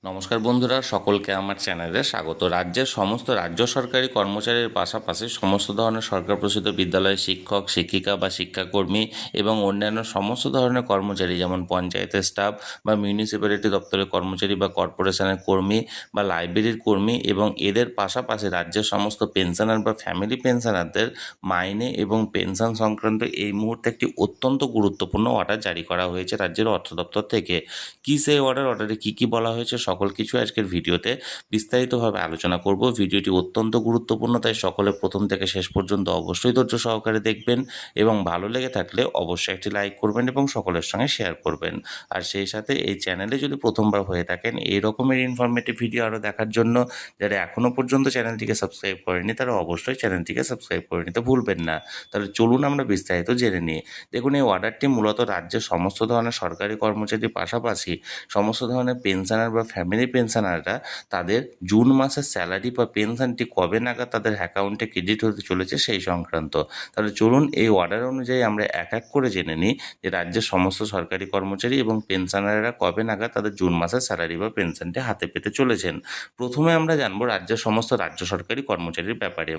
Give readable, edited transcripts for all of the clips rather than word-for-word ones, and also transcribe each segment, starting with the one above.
নমস্কার বন্ধুরা, সকলকে আমার চ্যানেলে স্বাগত। রাজ্যের সমস্ত রাজ্য সরকারি কর্মচারীর পাশাপাশি সমস্ত ধরনের সরকার প্রসূত বিদ্যালয়ের শিক্ষক, শিক্ষিকা বা শিক্ষাকর্মী এবং অন্যান্য সমস্ত ধরনের কর্মচারী, যেমন পঞ্চায়েতের স্টাফ বা মিউনিসিপ্যালিটি দপ্তরের কর্মচারী বা কর্পোরেশনের কর্মী বা লাইব্রেরির কর্মী এবং এদের পাশাপাশি রাজ্যের সমস্ত পেনশনার বা ফ্যামিলি পেনশনারদের মাইনে এবং পেনশন সংক্রান্ত এই মুহূর্তে একটি অত্যন্ত গুরুত্বপূর্ণ অর্ডার জারি করা হয়েছে রাজ্যের অর্থ দপ্তর থেকে। কী সেই অর্ডারে কী কী বলা হয়েছে সকল কিছু আজকের ভিডিওতে বিস্তারিতভাবে আলোচনা করব। ভিডিওটি অত্যন্ত গুরুত্বপূর্ণ, তাই সকলে প্রথম থেকে শেষ পর্যন্ত অবশ্যই ধৈর্য সহকারে দেখবেন এবং ভালো লেগে থাকলে অবশ্যই একটি লাইক করবেন এবং সকলের সঙ্গে শেয়ার করবেন। আর সেই সাথে এই চ্যানেলে যদি প্রথমবার হয়ে থাকেন এই রকমের ইনফরমেটিভ ভিডিও আরও দেখার জন্য যারা এখনও পর্যন্ত চ্যানেলটিকে সাবস্ক্রাইব করেনি তারা অবশ্যই চ্যানেলটিকে সাবস্ক্রাইব করে নিতে ভুলবেন না। তাহলে চলুন আমরা বিস্তারিত জেনে নিই। দেখুন, এই অর্ডারটি মূলত রাজ্যের সমস্ত ধরনের সরকারি কর্মচারীর পাশাপাশি সমস্ত ধরনের পেনশনার বা ফ্যামিলি পেনশনাররা তাদের জুন মাসের স্যালারি বা পেনশনটি কবে নাগাদ তাদের অ্যাকাউন্টে ক্রেডিট হতে চলেছে সেই সংক্রান্ত। তাহলে চলুন এই অর্ডার অনুযায়ী আমরা এক এক করে জেনে নিই যে রাজ্যের সমস্ত সরকারি কর্মচারী এবং পেনশনাররা কবে নাগাদ তাদের জুন মাসের স্যালারি বা পেনশনটি হাতে পেতে চলেছেন। প্রথমে আমরা জানবো রাজ্যের সমস্ত রাজ্য সরকারি কর্মচারীর ব্যাপারে।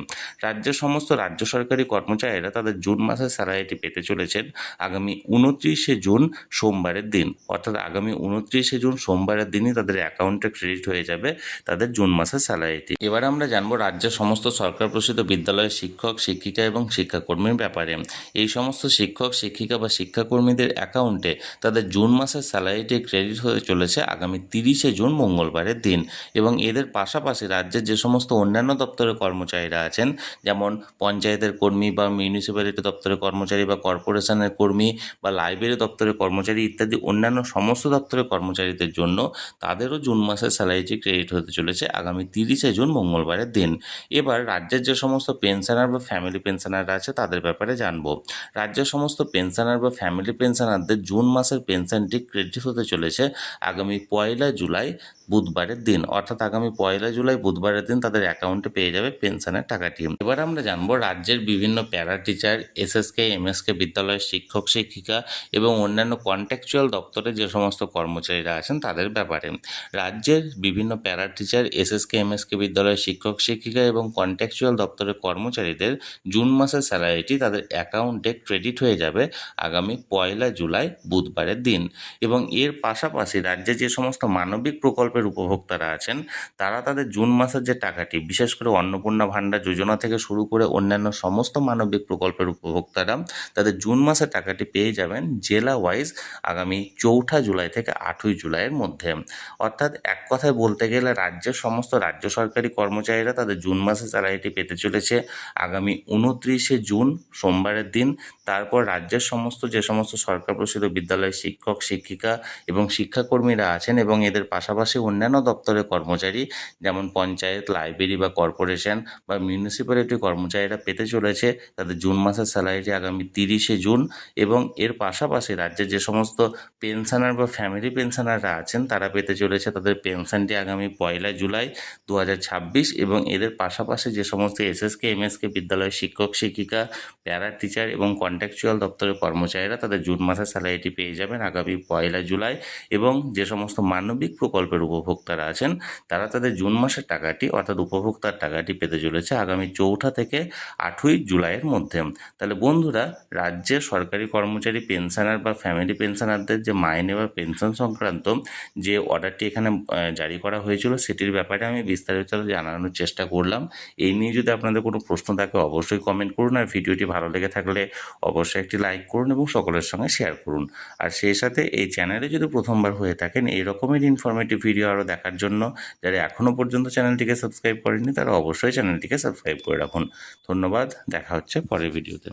রাজ্যের সমস্ত রাজ্য সরকারি কর্মচারীরা তাদের জুন মাসের স্যালারিটি পেতে চলেছেন আগামী 29শে জুন সোমবারের দিন, অর্থাৎ আগামী 29শে জুন সোমবারের দিনই তাদের অ্যাকাউন্টে ক্রেডিট হয়ে যাবে তাদের জুন মাসের স্যালারিটি। এবার আমরা জানবো রাজ্যের সমস্ত সরকার প্রসূত বিদ্যালয়ের শিক্ষক, শিক্ষিকা এবং শিক্ষাকর্মীর ব্যাপারে। এই সমস্ত শিক্ষক, শিক্ষিকা বা শিক্ষাকর্মীদের অ্যাকাউন্টে তাদের জুন মাসের স্যালারিটি ক্রেডিট হতে চলেছে আগামী 30শে জুন মঙ্গলবারের দিন। এবং এদের পাশাপাশি রাজ্যের যে সমস্ত অন্যান্য দপ্তরের কর্মচারীরা আছেন, যেমন পঞ্চায়েতের কর্মী বা মিউনিসিপ্যালিটি দপ্তরের কর্মচারী বা কর্পোরেশনের কর্মী বা লাইব্রেরি দপ্তরের কর্মচারী ইত্যাদি অন্যান্য সমস্ত দপ্তরের কর্মচারীদের জন্য তাদেরও জুন মাসের স্যালারিটি ক্রেডিট হতে চলেছে আগামী 30শে জুন মঙ্গলবারের দিন। এবার রাজ্যের যে সমস্ত পেনশনার বা ফ্যামিলি পেনশনাররা আছে তাদের ব্যাপারে জানবো। রাজ্যের সমস্ত পেনশনার বা ফ্যামিলি পেনশনারদের জুন মাসের পেনশনটি ক্রেডিট হতে চলেছে আগামী 1 জুলাই বুধবারের দিন, অর্থাৎ আগামী 1 জুলাই বুধবারের দিন তাদের অ্যাকাউন্টে পেয়ে যাবে পেনশনের টাকাটি। এবার আমরা জানবো রাজ্যের বিভিন্ন প্যারা টিচার, এসএসকে, এমএসকে বিদ্যালয়ের শিক্ষক, শিক্ষিকা এবং অন্যান্য কন্ট্রাকচুয়াল দপ্তরে যে সমস্ত কর্মচারীরা আছেন তাদের ব্যাপারে। রাজ্যের বিভিন্ন প্যারা টিচার, এসএসকে, এমএসকে বিদ্যালয়ের শিক্ষক, শিক্ষিকা এবং কন্ট্রাকচুয়াল দপ্তরের কর্মচারীদের জুন মাসের স্যালারিটি তাদের অ্যাকাউন্টে ক্রেডিট হয়ে যাবে আগামী 1 জুলাই বুধবারের দিন। এবং এর পাশাপাশি রাজ্যে যে সমস্ত মানবিক প্রকল্পের উপভোক্তারা আছেন তারা তাদের জুন মাসের যে টাকাটি, বিশেষ করে অন্নপূর্ণা ভাণ্ডার যোজনা থেকে শুরু করে অন্যান্য সমস্ত মানবিক প্রকল্পের উপভোক্তারা তাদের জুন মাসের টাকাটি পেয়ে যাবেন জেলা ওয়াইজ আগামী 4 জুলাই থেকে 8 জুলাইয়ের মধ্যে। অর্থাৎ এক কথায় বলতে গেলে রাজ্যের সমস্ত রাজ্য সরকারি কর্মচারীরা তাদের জুন মাসের স্যালারিটি পেতে চলেছে আগামী 29শে জুন সোমবারের দিন। তারপর রাজ্যের সমস্ত যে সমস্ত সরকার প্রসূত বিদ্যালয়ের শিক্ষক, শিক্ষিকা এবং শিক্ষাকর্মীরা আছেন এবং এদের পাশাপাশি অন্যান্য দপ্তরের কর্মচারী, যেমন পঞ্চায়েত, লাইব্রেরি বা কর্পোরেশন বা মিউনিসিপ্যালিটি কর্মচারীরা পেতে চলেছে তাদের জুন মাসের স্যালারিটি আগামী 30শে জুন। এবং এর পাশাপাশি রাজ্যের যে সমস্ত পেনশনার বা ফ্যামিলি পেনশনাররা আছেন তারা পেতে চলেছে তাদের পেনশনটি আগামী 1 জুলাই 2026। এবং এদের পাশাপাশি যে সমস্ত এসএসকে, এমএসকে বিদ্যালয়ের শিক্ষক, শিক্ষিকা, প্যারা টিচার এবং কন্ট্রাকচুয়াল দপ্তরের কর্মচারীরা তাদের জুন মাসের স্যালারিটি পেয়ে যাবেন আগামী 1 জুলাই। এবং যে সমস্ত মানবিক প্রকল্পের উপভোক্তারা আছেন তারা তাদের জুন মাসের টাকাটি, অর্থাৎ উপভোক্তার টাকাটি পেতে চলেছে আগামী 4 থেকে 8 জুলাইয়ের মধ্যে। তাহলে বন্ধুরা, রাজ্যের সরকারি কর্মচারী, পেনশনার বা ফ্যামিলি পেনশনারদের যে মাইনে বা পেনশন সংক্রান্ত যে অর্ডারটি এখানে জারি করা হয়েছিল সেটির ব্যাপারে আমি বিস্তারিত জানানোর চেষ্টা করলাম। এই নিয়ে যদি আপনাদের কোনো প্রশ্ন থাকে অবশ্যই কমেন্ট করুন, আর ভিডিওটি ভালো লেগে থাকলে অবশ্যই একটি লাইক করুন এবং সকলের সঙ্গে শেয়ার করুন। আর সেই সাথে এই চ্যানেলে যদি প্রথমবার হয়ে থাকেন এই রকমের ইনফরমেটিভ ভিডিও আরও দেখার জন্য যারা এখনও পর্যন্ত চ্যানেলটিকে সাবস্ক্রাইব করেননি তারা অবশ্যই চ্যানেলটিকে সাবস্ক্রাইব করে রাখুন। ধন্যবাদ, দেখা হচ্ছে পরের ভিডিওতে।